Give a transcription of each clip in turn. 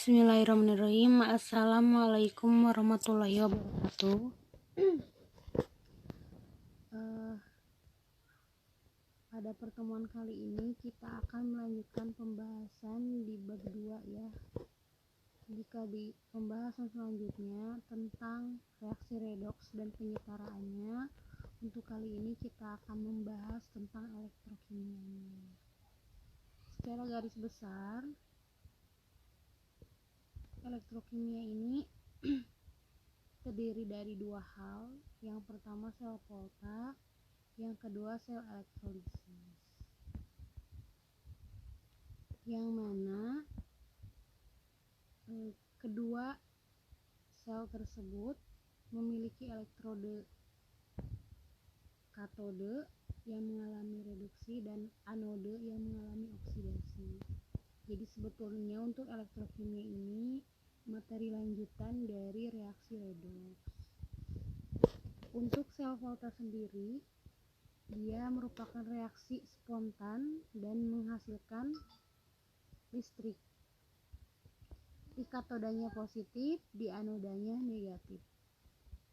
Bismillahirrahmanirrahim. Assalamualaikum warahmatullahi wabarakatuh. Pada pertemuan kali ini kita akan melanjutkan pembahasan di bab 2 ya. Jika di pembahasan selanjutnya tentang reaksi redoks dan penyetaraannya, untuk kali ini kita akan membahas tentang elektrokimia. Secara garis besar, elektrokimia ini terdiri dari dua hal. Yang pertama sel volta, yang kedua sel elektrolisis. Yang mana kedua sel tersebut memiliki elektrode katode yang mengalami reduksi dan anode yang mengalami oksidasi. Jadi sebetulnya untuk elektrokimia ini materi lanjutan dari reaksi redoks. Untuk sel volta sendiri, dia merupakan reaksi spontan dan menghasilkan listrik. Di katodanya positif, di anodanya negatif.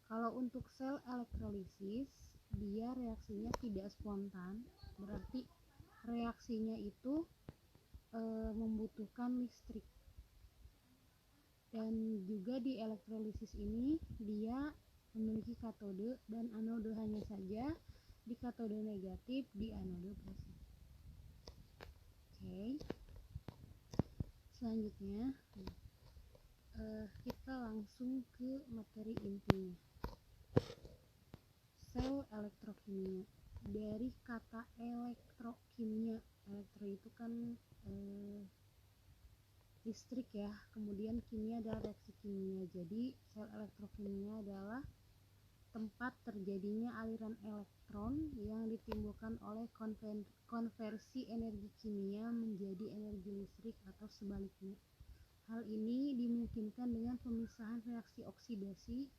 Kalau untuk sel elektrolisis, dia reaksinya tidak spontan, berarti reaksinya itu membutuhkan listrik. Dan juga di elektrolisis ini dia memiliki katode dan anode hanya saja, di katode negatif, di anode positif. Oke. Selanjutnya kita langsung ke materi intinya. Sel elektrokimia. Dari kata elektrokimia, elektro itu kan listrik ya, kemudian kimia adalah reaksi kimia. Jadi sel elektrokimia adalah tempat terjadinya aliran elektron yang ditimbulkan oleh konversi energi kimia menjadi energi listrik atau sebaliknya. Hal ini dimungkinkan dengan pemisahan reaksi oksidasi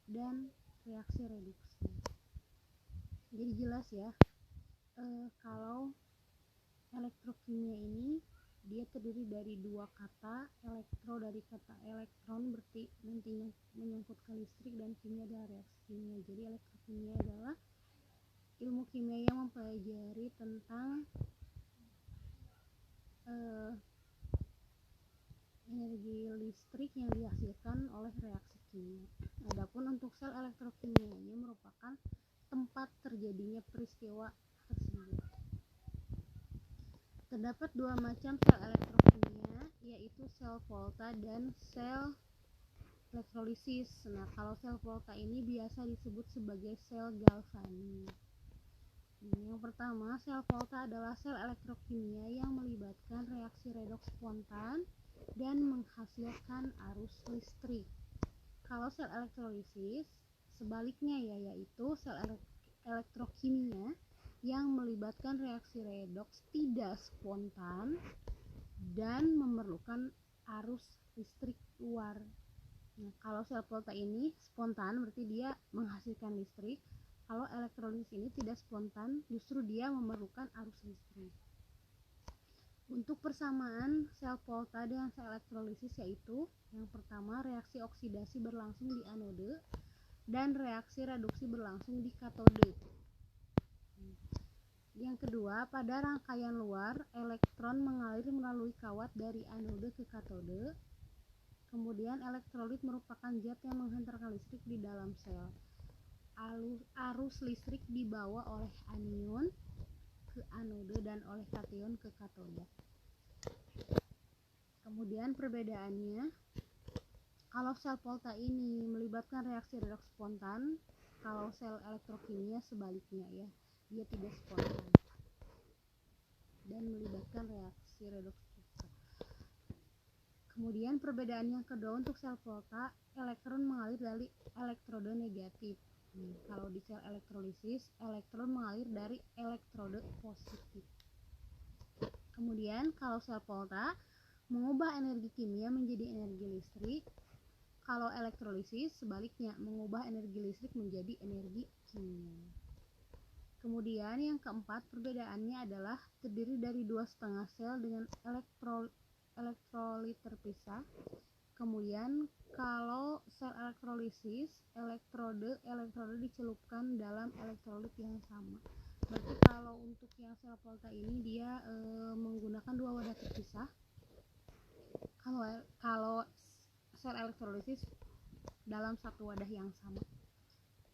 dan reaksi reduksi. Jadi jelas ya, kalau elektrokimia ini dia terdiri dari dua kata, elektro dari kata elektron berarti nantinya menyangkut ke listrik, dan kimia adalah reaksi kimia. Jadi elektrokimia adalah ilmu kimia yang mempelajari tentang energi listrik yang dihasilkan oleh reaksi kimia. Adapun untuk sel elektrokimia ini merupakan tempat terjadinya peristiwa tersebut. Terdapat dua macam sel elektrokimia, yaitu sel volta dan sel elektrolisis. Nah, kalau sel volta ini biasa disebut sebagai sel galvani. Yang pertama, sel volta adalah sel elektrokimia yang melibatkan reaksi redoks spontan dan menghasilkan arus listrik. Kalau sel elektrolisis sebaliknya ya, yaitu sel elektrokimia yang melibatkan reaksi redoks tidak spontan dan memerlukan arus listrik luar. Nah, kalau sel volta ini spontan berarti dia menghasilkan listrik. Kalau elektrolisis ini tidak spontan, justru dia memerlukan arus listrik. Untuk persamaan sel volta dengan sel elektrolisis yaitu yang pertama, reaksi oksidasi berlangsung di anode dan reaksi reduksi berlangsung di katode. Yang kedua, pada rangkaian luar, elektron mengalir melalui kawat dari anode ke katode. Kemudian elektrolit merupakan zat yang menghantarkan listrik di dalam sel. Arus listrik dibawa oleh anion ke anode dan oleh kation ke katode. Kemudian perbedaannya, kalau sel volta ini melibatkan reaksi redoks spontan, kalau sel elektrokimia sebaliknya ya, dia tidak spontan dan melibatkan reaksi redoks. Kemudian perbedaan yang kedua, untuk sel volta, elektron mengalir dari elektrode negatif. Kalau di sel elektrolisis, elektron mengalir dari elektrode positif. Kemudian kalau sel volta mengubah energi kimia menjadi energi listrik. Kalau elektrolisis sebaliknya, mengubah energi listrik menjadi energi kimia. Kemudian yang keempat, perbedaannya adalah terdiri dari 2,5 sel dengan elektrolit terpisah. Kemudian kalau sel elektrolisis, elektrode dicelupkan dalam elektrolit yang sama. Berarti kalau untuk yang sel Volta ini dia menggunakan dua wadah terpisah. Kalau sel elektrolisis dalam satu wadah yang sama.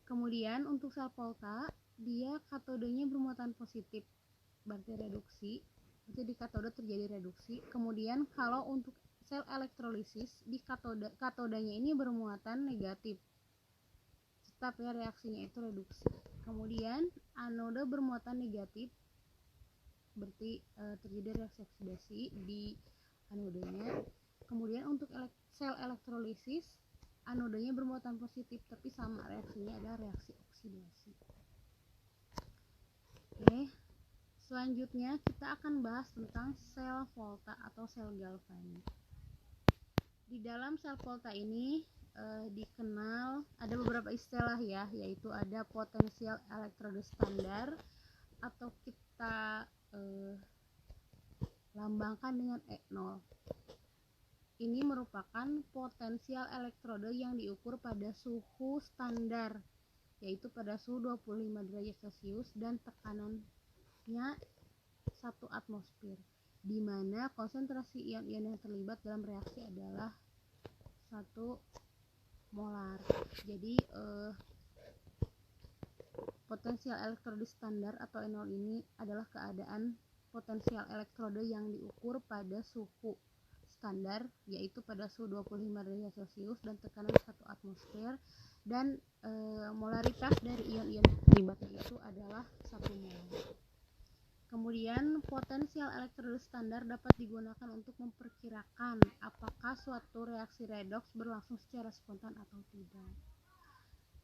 Kemudian untuk sel Volta dia katodenya bermuatan positif, berarti reduksi. Berarti di katode terjadi reduksi. Kemudian kalau untuk sel elektrolisis di katodanya ini bermuatan negatif, tetap ya reaksinya itu reduksi. Kemudian anode bermuatan negatif, berarti terjadi reaksi oksidasi di anodenya. Kemudian untuk sel elektrolisis anodenya bermuatan positif, tapi sama reaksinya adalah reaksi oksidasi. Oke, selanjutnya kita akan bahas tentang sel Volta atau sel galvani. Di dalam sel Volta ini dikenal ada beberapa istilah ya, yaitu ada potensial elektrode standar atau kita lambangkan dengan E0. Ini merupakan potensial elektrode yang diukur pada suhu standar, yaitu pada suhu 25 derajat Celcius dan tekanannya 1 atmosfer, di mana konsentrasi ion-ion yang terlibat dalam reaksi adalah 1 molar. Jadi potensial elektrode standar atau E0 ini adalah keadaan potensial elektrode yang diukur pada suhu standar, yaitu pada suhu 25 derajat Celcius dan tekanan 1 atmosfer, dan molaritas dari ion-ion terlibatnya itu adalah 1 mol. Kemudian potensial elektrode standar dapat digunakan untuk memperkirakan apakah suatu reaksi redoks berlangsung secara spontan atau tidak.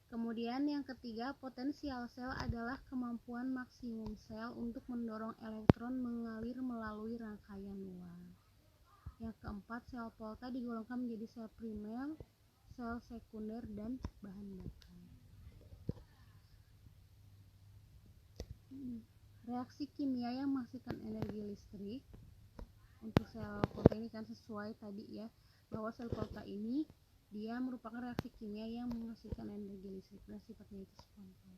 Kemudian yang ketiga, potensial sel adalah kemampuan maksimum sel untuk mendorong elektron mengalir melalui rangkaian luar. Yang keempat, sel Volta digolongkan menjadi sel primer, sel sekunder, dan bahan bakar. Reaksi kimia yang menghasilkan energi listrik untuk sel Volta ini kan sesuai tadi ya, bahwa sel Volta ini dia merupakan reaksi kimia yang menghasilkan energi listrik dan sifatnya itu spontan.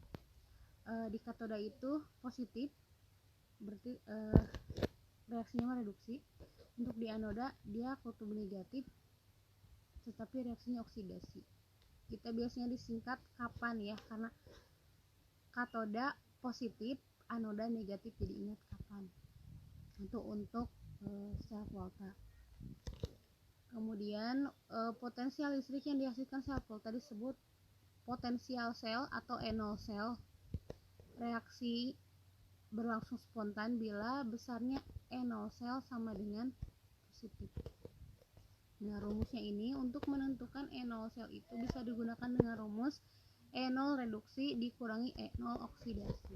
Di katoda itu positif, berarti reaksinya reduksi. Untuk di anoda dia kutub negatif, tetapi reaksinya oksidasi. Kita biasanya disingkat kapan ya, karena katoda positif, anoda negatif, jadi ingat kapan. Untuk sel Volta. Kemudian potensial listrik yang dihasilkan sel Volta disebut potensial sel atau E0 sel. Reaksi berlangsung spontan bila besarnya E0 sel sama dengan positif. Nah, rumusnya ini untuk menentukan E0 sel itu bisa digunakan dengan rumus E0 reduksi dikurangi E0 oksidasi.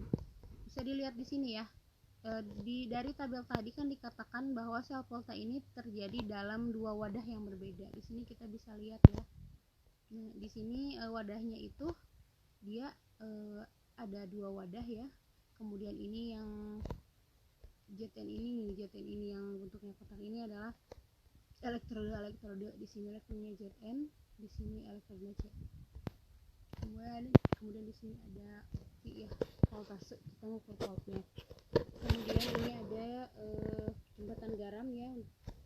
Bisa dilihat di sini ya. Dari tabel tadi kan dikatakan bahwa sel Volta ini terjadi dalam dua wadah yang berbeda. Di sini kita bisa lihat ya. Nah, di sini wadahnya itu dia ada dua wadah ya. Kemudian ini yang Zn ini yang bentuknya kotak ini adalah elektrode. Di sini elektronnya Zn, di sini elektronnya C. Kemudian di sini ada oksi ya, voltase, kita ngukur voltnya. Kemudian ini ada jembatan garam ya.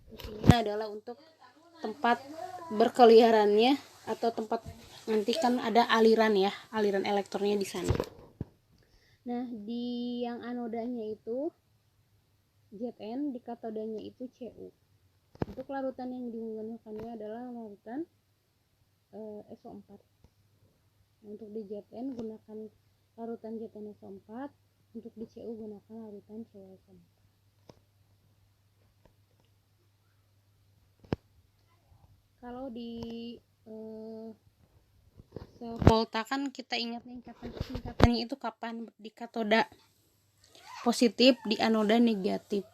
Ini adalah untuk tempat berkeliarannya atau tempat nanti kan ada aliran ya, aliran elektronnya di sana. Nah, di yang anodanya itu Zn, di katodanya itu Cu. Untuk larutan yang digunakannya adalah larutan SO4. Untuk di Zn gunakan larutan ZnSO4, untuk di Cu gunakan larutan CuSO4. Kalau di sel Volta kan kita ingat nih singkatannya itu kapan, di katoda positif, di anoda negatif.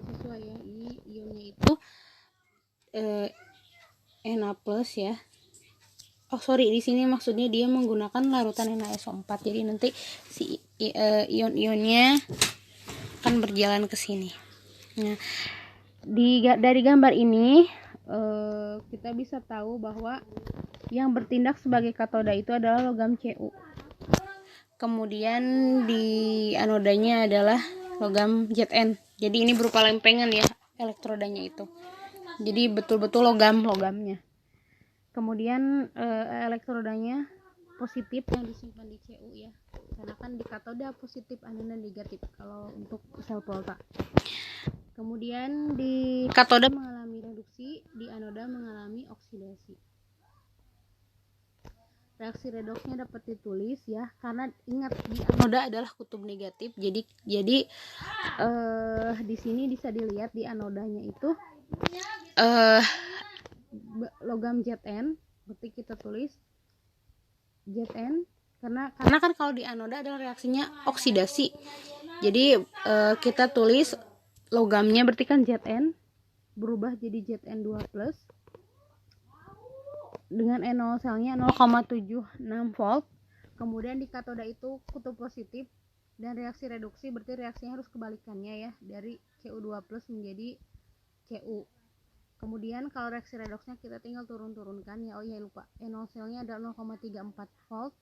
Sesuai ya, ini ionnya itu Na+ ya. Di sini maksudnya dia menggunakan larutan NaSO4. Jadi nanti si ion-ionnya akan berjalan ke sini. Nah, dari gambar ini kita bisa tahu bahwa yang bertindak sebagai katoda itu adalah logam Cu. Kemudian di anodanya adalah logam Zn. Jadi ini berupa lempengan ya elektrodanya itu. Jadi betul-betul logamnya. Kemudian elektrodanya positif yang disimpan di Cu ya. Karena kan di katoda positif, anoda negatif kalau untuk sel volta. Kemudian di katoda mengalami reduksi, di anoda mengalami oksidasi. Reaksi redoksnya dapat ditulis ya, karena ingat di anoda adalah kutub negatif. Jadi di sini bisa dilihat di anodanya itu logam Zn, berarti kita tulis Zn karena kan kalau di anoda adalah reaksinya oksidasi. Jadi kita tulis logamnya berarti kan Zn berubah jadi Zn2+ dengan NO selnya 0,76 volt. Kemudian di katoda itu kutub positif dan reaksi reduksi berarti reaksinya harus kebalikannya ya, dari Cu2+ menjadi Cu. Kemudian kalau reaksi redoksnya kita tinggal turunkan ya. Oh iya lupa, NO selnya ada 0,34 volt.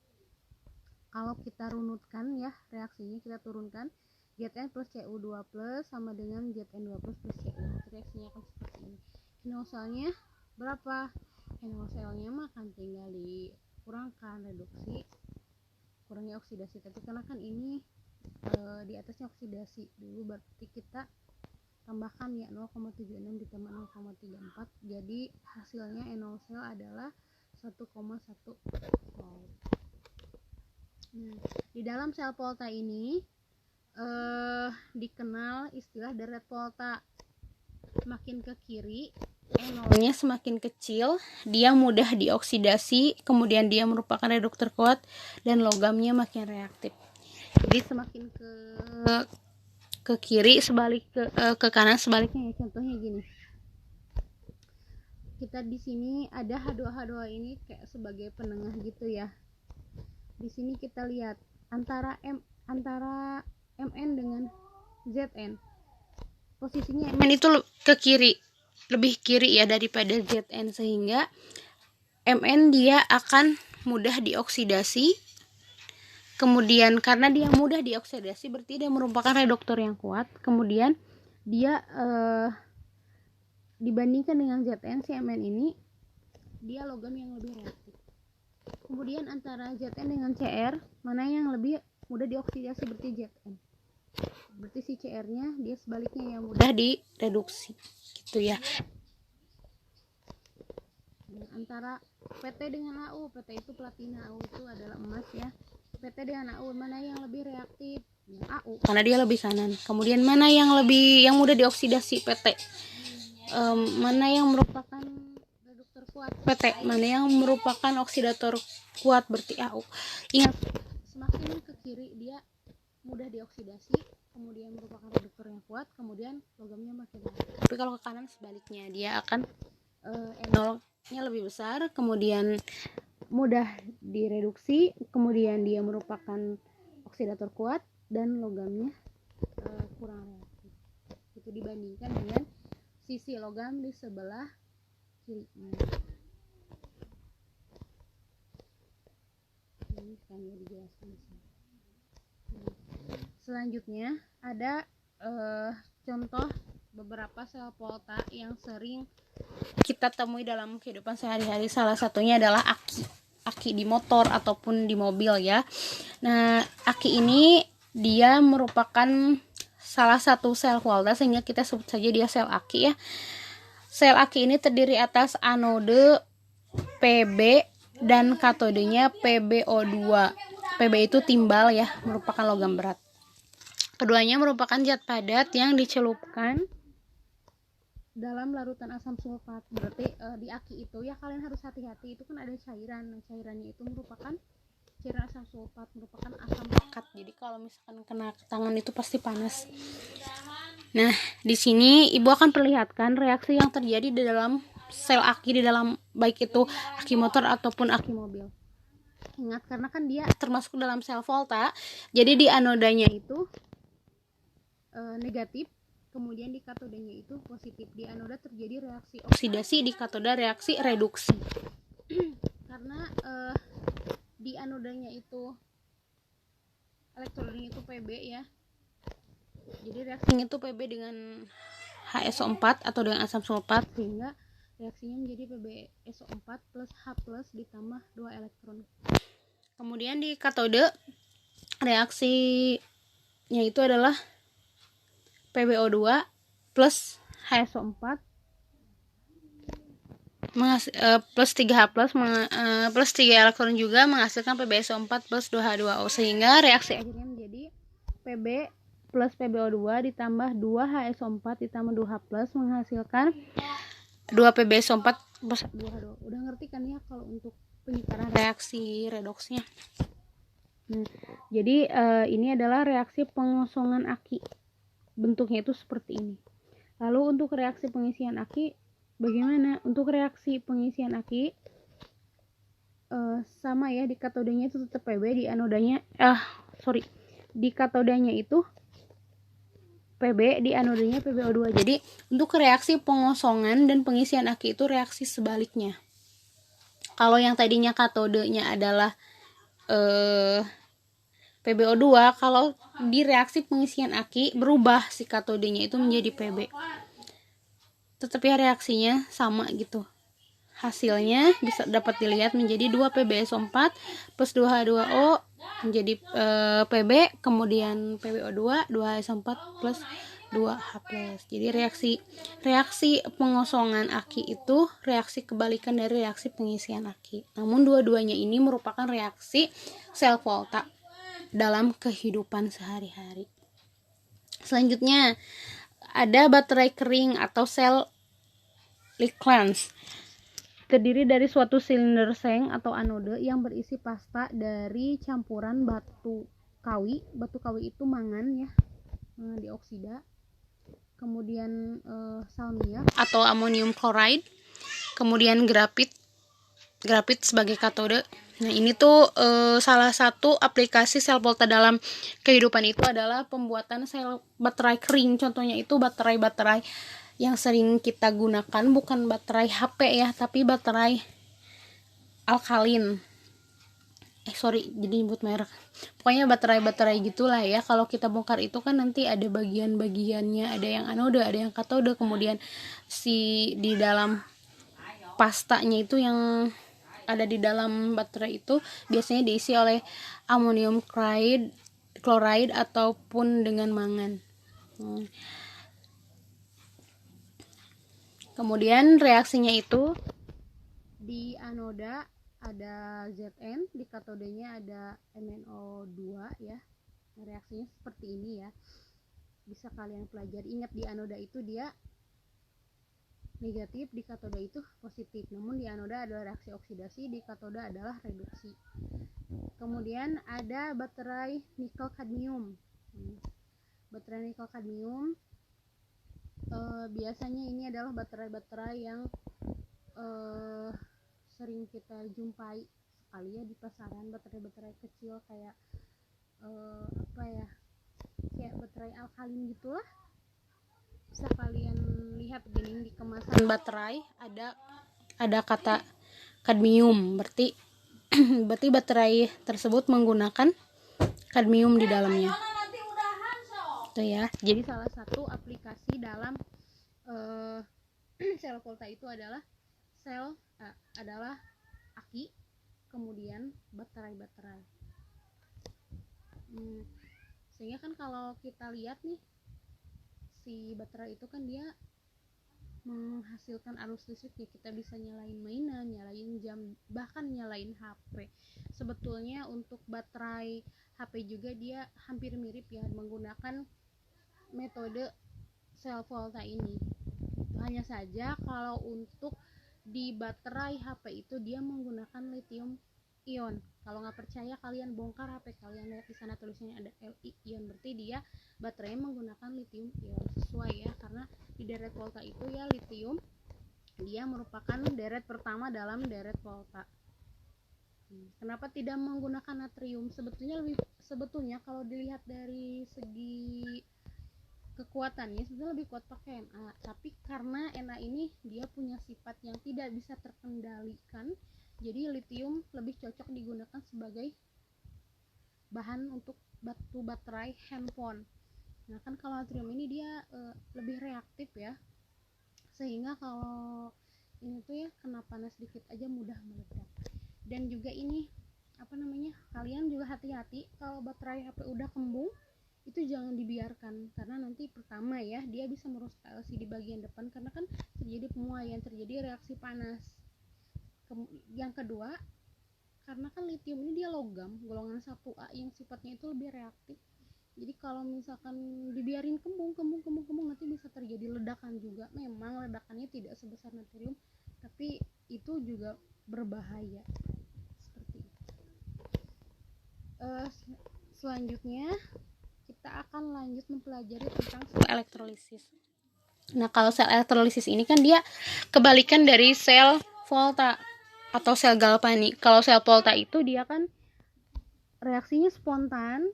Kalau kita runutkan ya reaksinya, kita turunkan Zn plus Cu2+ sama dengan Zn2+ plus Cu. Reaksinya akan seperti ini. NO selnya berapa? NO selnya mah kan tinggal dikurangkan reduksi, kurangnya oksidasi. Tapi karena kan ini di atasnya oksidasi dulu, berarti kita tambahkan ya 0,76 ditambah 0,34, jadi hasilnya NO sel adalah 1,1 volt. Nah, di dalam sel volta ini dikenal istilah deret volta. Semakin ke kiri NO-nya semakin kecil, dia mudah dioksidasi, kemudian dia merupakan reduktor kuat dan logamnya makin reaktif. Jadi semakin ke kiri, sebalik ke kanan sebaliknya ya. Contohnya gini, kita di sini ada H2 ini kayak sebagai penengah gitu ya. Di sini kita lihat antara Mn dengan Zn, posisinya Mn itu ke kiri, lebih kiri ya daripada Zn, sehingga Mn dia akan mudah dioksidasi. Kemudian karena dia mudah dioksidasi berarti dia merupakan reduktor yang kuat. Kemudian dia dibandingkan dengan Zn, si Mn ini dia logam yang lebih reaktif. Kemudian antara Zn dengan Cr, mana yang lebih mudah dioksidasi? Berarti Zn. Berarti si Cr-nya dia sebaliknya yang mudah direduksi gitu ya. Antara Pt dengan Au, Pt itu platina, Au itu adalah emas ya. Pt dengan Au mana yang lebih reaktif? Ya, Au, karena dia lebih kanan. Kemudian mana yang mudah dioksidasi? Pt. Mana yang merupakan reduktor kuat? Pt. Mana yang merupakan oksidator kuat? Berarti Au. Ingat, semakin ke kiri dia mudah dioksidasi, kemudian merupakan reduktor yang kuat, kemudian logamnya makin reaktif. Tapi kalau ke kanan sebaliknya, dia akan NO-nya lebih besar, kemudian mudah direduksi, kemudian dia merupakan oksidator kuat dan logamnya kurang reaktif. Itu dibandingkan dengan sisi logam di sebelah kirinya. Ini kan ya dijelaskan di sini. Selanjutnya ada contoh beberapa sel volta yang sering kita temui dalam kehidupan sehari-hari. Salah satunya adalah aki di motor ataupun di mobil ya. Nah, aki ini dia merupakan salah satu sel volta, sehingga kita sebut saja dia sel aki ya. Sel aki ini terdiri atas anode Pb dan katodenya PbO2. Pb itu timbal ya, merupakan logam berat. Keduanya merupakan zat padat yang dicelupkan dalam larutan asam sulfat. Berarti di aki itu ya kalian harus hati-hati, itu kan ada cairan. Nah, cairannya itu merupakan cairan asam sulfat, merupakan asam pekat. Jadi kalau misalkan kena ke tangan itu pasti panas. Nah, di sini Ibu akan perlihatkan reaksi yang terjadi di dalam sel aki, di dalam baik itu aki motor ataupun aki mobil. Ingat, karena kan dia termasuk dalam sel volta, jadi di anodanya itu negatif, kemudian di katodanya itu positif. Di anoda terjadi reaksi oksidasi, di katoda reaksi reduksi. Karena di anodanya itu elektronnya itu Pb ya, jadi reaksinya itu Pb dengan HSO4 atau dengan asam sulfat, sehingga reaksinya menjadi PbSO4 plus H plus ditambah 2 elektron. Kemudian di katode reaksinya itu adalah PbO2 plus HSO4 plus 3H plus 3 elektron juga menghasilkan PbSO4 plus 2H2O, sehingga reaksi akhirnya menjadi Pb plus PbO2 ditambah 2HSO4 ditambah 2H plus menghasilkan 2 PbSO4 plus 2H2O. Udah ngerti kan ya kalau untuk penyebaran reaksi redoksnya? Jadi ini adalah reaksi pengosongan aki. Bentuknya itu seperti ini. Lalu untuk reaksi pengisian aki bagaimana? Untuk reaksi pengisian aki sama ya, di katodanya itu tetap Pb, di anodanya di katodanya itu Pb, di anodanya PbO2. Jadi untuk reaksi pengosongan dan pengisian aki itu reaksi sebaliknya. Kalau yang tadinya katodenya adalah PbO2, kalau di reaksi pengisian aki berubah si katodenya itu menjadi Pb. Tetap ya reaksinya sama gitu. Hasilnya bisa dapat dilihat menjadi 2 PbSO4 plus 2H2O menjadi Pb, kemudian PbO2 2H4 plus 2H+. Jadi reaksi pengosongan aki itu reaksi kebalikan dari reaksi pengisian aki. Namun dua-duanya ini merupakan reaksi sel volta dalam kehidupan sehari-hari. Selanjutnya ada baterai kering atau sel Licklens. Terdiri dari suatu silinder seng atau anode yang berisi pasta dari campuran batu kawi. Batu kawi itu mangan ya, dioksida. Kemudian salmiak atau amonium chloride. Kemudian grafit sebagai katode. Nah, ini tuh salah satu aplikasi sel volta dalam kehidupan itu adalah pembuatan sel baterai kering. Contohnya itu baterai-baterai yang sering kita gunakan, bukan baterai HP ya, tapi baterai alkalin. Jadi nyebut merek. Pokoknya baterai-baterai gitulah ya. Kalau kita bongkar itu kan nanti ada bagian-bagiannya, ada yang anode, ada yang katode, kemudian di dalam pastanya itu yang ada di dalam baterai itu biasanya diisi oleh amonium chloride ataupun dengan mangan. Kemudian reaksinya itu di anoda ada Zn, di katodenya ada MnO2 ya. Reaksinya seperti ini ya. Bisa kalian pelajari. Ingat, di anoda itu dia negatif, di katoda itu positif. Namun di anoda adalah reaksi oksidasi, di katoda adalah reduksi. Kemudian ada baterai nikel kadmium. Baterai nikel kadmium biasanya ini adalah baterai-baterai yang sering kita jumpai sekali ya di pasaran. Baterai-baterai kecil kayak kayak baterai alkalin gitulah. Bisa kalian lihat gini di kemasan baterai ada kata kadmium, berarti baterai tersebut menggunakan kadmium di dalamnya. Itu ya. Jadi salah satu aplikasi dalam sel volta itu adalah adalah aki, kemudian baterai-baterai. Sehingga kan kalau kita lihat nih, si baterai itu kan dia menghasilkan arus listrik ya, kita bisa nyalain mainan, nyalain jam, bahkan nyalain HP. Sebetulnya untuk baterai HP juga dia hampir mirip ya, menggunakan metode sel volta ini. Hanya saja kalau untuk di baterai HP itu dia menggunakan lithium ion. Kalau nggak percaya kalian bongkar HP kalian, lihat di sana tulisannya ada Li ion, berarti dia baterainya menggunakan lithium ion. Sesuai ya, karena di deret volta itu ya lithium dia merupakan deret pertama dalam deret volta. Kenapa tidak menggunakan natrium? Sebetulnya kalau dilihat dari segi kekuatannya sebetulnya lebih kuat pakai Na, tapi karena Na ini dia punya sifat yang tidak bisa terkendalikan, jadi litium lebih cocok digunakan sebagai bahan untuk batu baterai handphone. Nah kan kalau natrium ini dia lebih reaktif ya, sehingga kalau ini tuh ya kena panas dikit aja mudah meledak. Dan juga ini apa namanya, kalian juga hati-hati kalau baterai HP udah kembung itu jangan dibiarkan, karena nanti pertama ya dia bisa merusak LCD bagian depan karena kan terjadi pemuaian, terjadi reaksi panas. Yang kedua, karena kan litium ini dia logam golongan 1A yang sifatnya itu lebih reaktif, jadi kalau misalkan dibiarin kembung nanti bisa terjadi ledakan juga. Memang ledakannya tidak sebesar natrium, tapi itu juga berbahaya seperti itu. Selanjutnya kita akan lanjut mempelajari tentang sel elektrolisis. Nah kalau sel elektrolisis ini kan dia kebalikan dari sel Volta atau sel Galvani. Kalau sel Volta itu dia kan reaksinya spontan,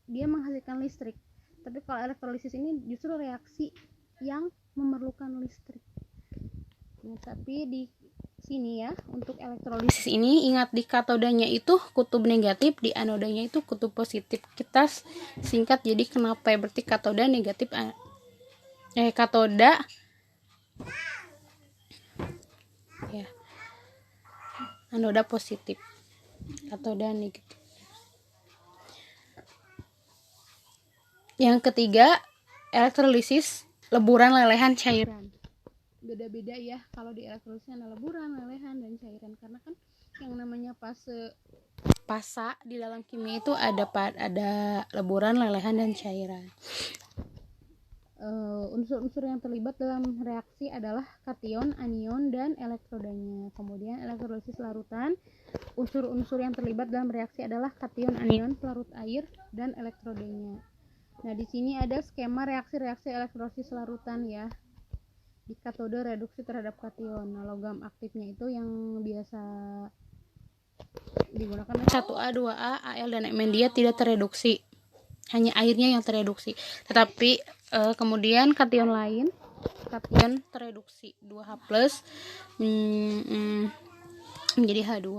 dia menghasilkan listrik. Tapi kalau elektrolisis ini justru reaksi yang memerlukan listrik. Nah, tapi di sini ya untuk elektrolisis ini ingat di katodanya itu kutub negatif, di anodanya itu kutub positif. Kita singkat jadi kenapa ya, berarti katoda negatif katoda ya, anoda positif, katoda negatif. Yang ketiga, elektrolisis leburan, lelehan, cairan. Beda-beda ya kalau di elektrolisis ada leburan, lelehan, dan cairan, karena kan yang namanya pasa di dalam kimia itu ada leburan, lelehan, dan cairan. Unsur-unsur yang terlibat dalam reaksi adalah kation, anion, dan elektrodanya. Kemudian elektrolisis larutan, unsur-unsur yang terlibat dalam reaksi adalah kation, anion, pelarut air, dan elektrodanya. Nah di sini ada skema reaksi-reaksi elektrolisis larutan ya. Di katode reduksi terhadap kation. Nah, logam aktifnya itu yang biasa digunakan 1A, 2A, Al dan Mn dia tidak tereduksi. Hanya airnya yang tereduksi. Tetapi kemudian kation lain, kation tereduksi 2H+ menjadi H2.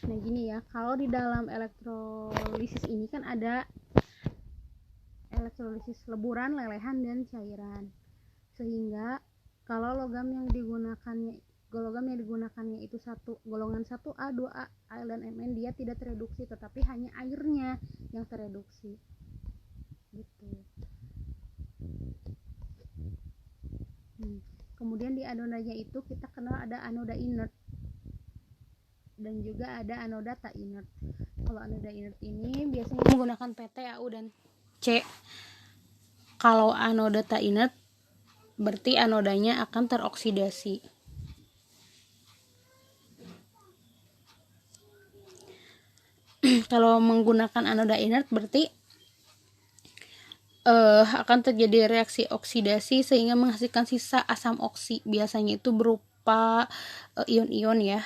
Nah, gini ya, kalau di dalam elektrolisis ini kan ada elektrolisis leburan, lelehan, dan cairan. Sehingga kalau logam yang digunakannya itu golongan 1A, 2A, Al dan Mn dia tidak tereduksi, tetapi hanya airnya yang tereduksi gitu. Kemudian di anodanya itu kita kenal ada anoda inert dan juga ada anoda tak inert. Kalau anoda inert ini biasanya menggunakan PT, AU, dan C. Kalau anoda tak inert berarti anodanya akan teroksidasi. Kalau menggunakan anoda inert berarti akan terjadi reaksi oksidasi sehingga menghasilkan sisa asam oksi. Biasanya itu berupa ion-ion ya.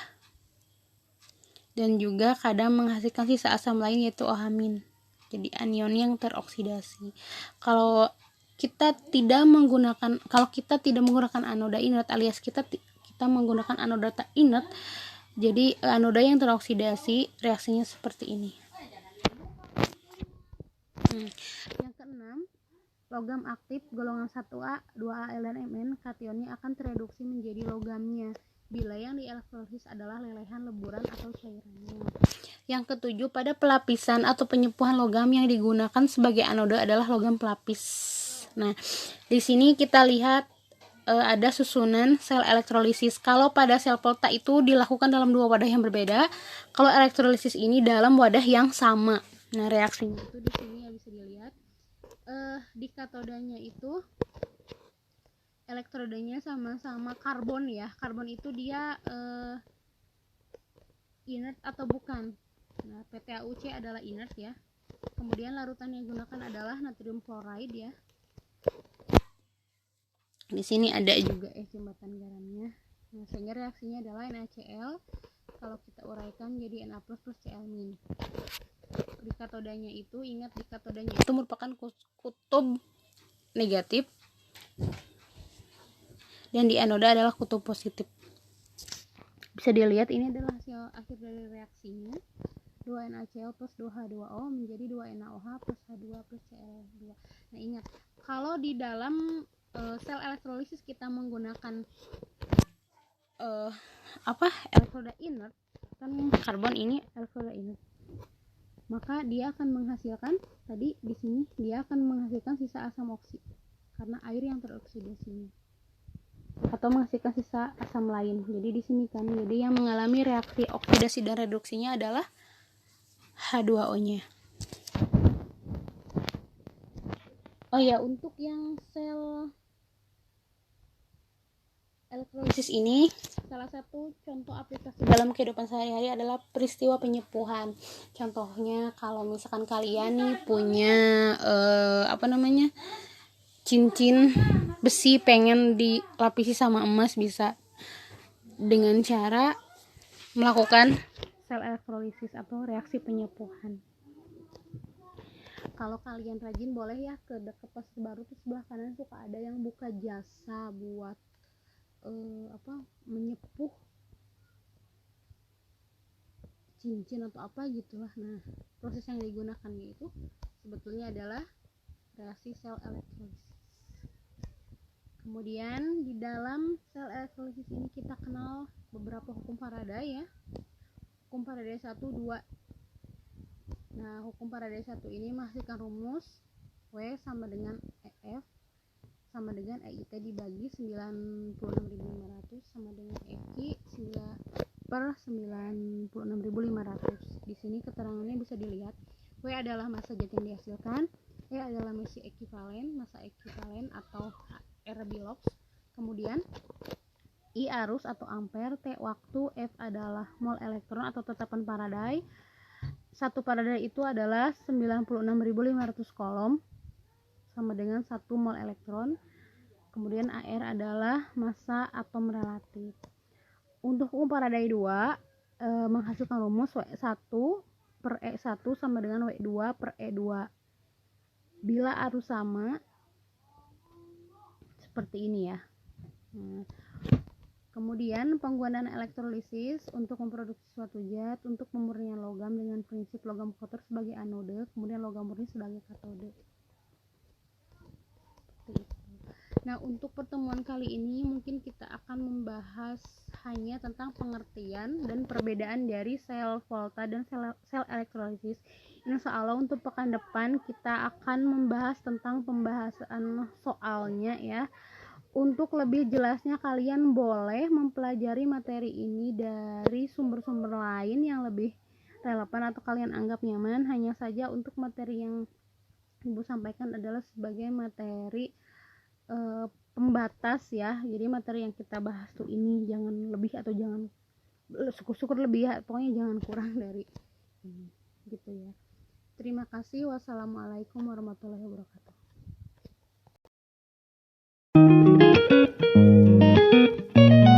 Dan juga kadang menghasilkan sisa asam lain yaitu OH-. Jadi anion yang teroksidasi. Kalau kita tidak menggunakan anoda inert alias kita menggunakan anoda tak inert, jadi anoda yang teroksidasi reaksinya seperti ini. Yang keenam, logam aktif golongan 1A, 2A, Al dan Mn kationnya akan tereduksi menjadi logamnya bila yang dielektrolisis adalah lelehan, leburan, atau cairannya. Yang ketujuh, pada pelapisan atau penyempuhan logam yang digunakan sebagai anoda adalah logam pelapis. Nah, di sini kita lihat ada susunan sel elektrolisis. Kalau pada sel Volta itu dilakukan dalam dua wadah yang berbeda. Kalau elektrolisis ini dalam wadah yang sama. Nah, reaksinya itu di sini ya bisa dilihat. Di katodanya itu elektrodanya sama-sama karbon ya. Karbon itu dia inert atau bukan. Nah, PtAuC adalah inert ya. Kemudian larutan yang digunakan adalah natrium fluoride ya. Di sini ada juga jembatan garamnya. Nah, sehingga reaksinya adalah NaCl. Kalau kita uraikan jadi Na+ plus Cl-. Di katodanya itu, ingat di katodanya itu merupakan kutub negatif dan di anoda adalah kutub positif. Bisa dilihat ini adalah hasil akhir dari reaksinya. 2 NaCl plus 2 H2O menjadi 2 NaOH plus H2 plus Cl2. Nah, ingat, kalau di dalam sel elektrolisis kita menggunakan elektroda inert, kan karbon ini elektroda inert, maka dia akan menghasilkan, tadi di sini dia akan menghasilkan sisa asam oksi karena air yang teroksidasinya, atau menghasilkan sisa asam lain. Jadi di sini kan, jadi yang mengalami reaksi oksidasi dan reduksinya adalah H2O-nya. Oh ya, untuk yang sel elektrolisis ini, salah satu contoh aplikasi dalam kehidupan sehari-hari adalah peristiwa penyepuhan. Contohnya kalau misalkan kalian nih punya cincin besi pengen dilapisi sama emas, bisa dengan cara melakukan sel elektrolisis atau reaksi penyepuhan. Kalau kalian rajin, boleh ya ke dekat pasar baru tuh sebelah kanan suka ada yang buka jasa buat menyepuh cincin atau apa gitulah. Nah, proses yang digunakan yaitu sebetulnya adalah reaksi sel elektrolisis. Kemudian di dalam sel elektrolisis ini kita kenal beberapa hukum Faraday ya. Hukum Faraday 1, 2. Nah, hukum Faraday 1 ini menghasilkan rumus W sama dengan EF sama dengan EIT dibagi 96.500 sama dengan EQ 96.500. Di sini keterangannya bisa dilihat. W adalah massa zat yang dihasilkan, E adalah massa ekivalen atau R bilox, kemudian I arus atau ampere, T waktu, F adalah mol elektron atau tetapan Faraday. 1 Faraday itu adalah 96.500 kolom sama dengan 1 mol elektron. Kemudian AR adalah massa atom relatif. Untuk hukum Faraday 2 menghasilkan rumus W1 per E1 sama dengan W2 per E2. Bila arus sama seperti ini ya. Kemudian penggunaan elektrolisis untuk memproduksi suatu zat untuk pemurnian logam dengan prinsip logam kotor sebagai anode, kemudian logam murni sebagai katode. Nah, untuk pertemuan kali ini mungkin kita akan membahas hanya tentang pengertian dan perbedaan dari sel volta dan sel elektrolisis. Insya Allah untuk pekan depan kita akan membahas tentang pembahasan soalnya ya. Untuk lebih jelasnya kalian boleh mempelajari materi ini dari sumber-sumber lain yang lebih relevan atau kalian anggap nyaman. Hanya saja untuk materi yang Ibu sampaikan adalah sebagai materi pembatas ya. Jadi materi yang kita bahas tuh ini jangan lebih atau jangan syukur-syukur lebih ya, pokoknya jangan kurang dari ini gitu ya. Terima kasih. Wassalamualaikum warahmatullahi wabarakatuh.